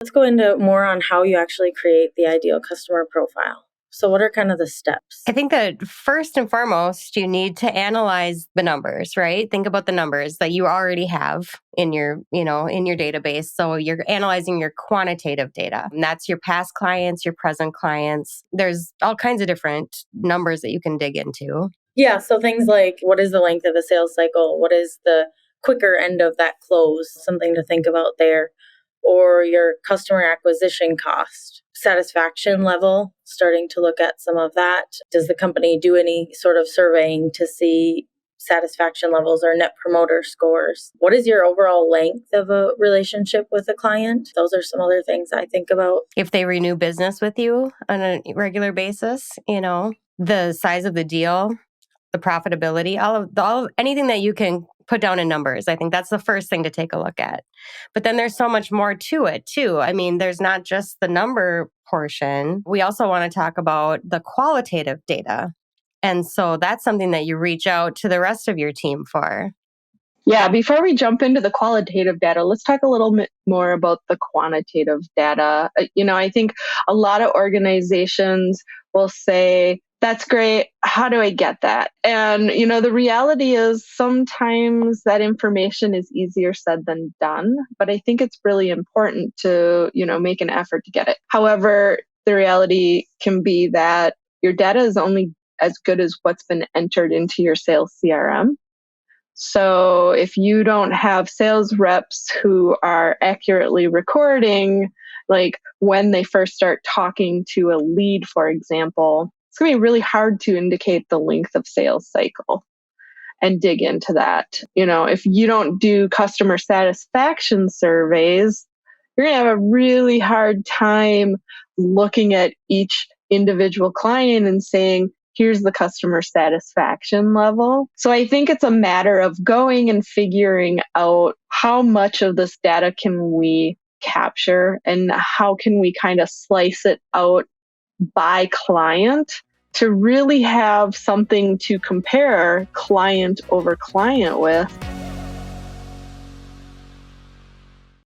Let's go into more on how you actually create the ideal customer profile. So what are kind of the steps? I think that first and foremost, you need to analyze the numbers, right? Think about the numbers that you already have in your, in your database. So you're analyzing your quantitative data. And that's your past clients, your present clients. There's all kinds of different numbers that you can dig into. Yeah, so things like what is the length of the sales cycle? What is the quicker end of that close? Something to think about there. Or your customer acquisition cost, satisfaction level, starting to look at some of that. Does the company do any sort of surveying to see satisfaction levels or net promoter scores? What is your overall length of a relationship with a client? Those are some other things I think about. If they renew business with you on a regular basis, the size of the deal, the profitability, all of anything that you can put down in numbers. I think that's the first thing to take a look at. But then there's so much more to it too. I mean, there's not just the number portion. We also want to talk about the qualitative data. And so that's something that you reach out to the rest of your team for. Yeah, before we jump into the qualitative data, let's talk a little bit more about the quantitative data. I think a lot of organizations will say, that's great. How do I get that? And, the reality is sometimes that information is easier said than done, but I think it's really important to, make an effort to get it. However, the reality can be that your data is only as good as what's been entered into your sales CRM. So if you don't have sales reps who are accurately recording, like when they first start talking to a lead, for example, it's going to be really hard to indicate the length of sales cycle and dig into that. If you don't do customer satisfaction surveys, you're going to have a really hard time looking at each individual client and saying, here's the customer satisfaction level. So I think it's a matter of going and figuring out how much of this data can we capture and how can we kind of slice it out by client to really have something to compare client over client with.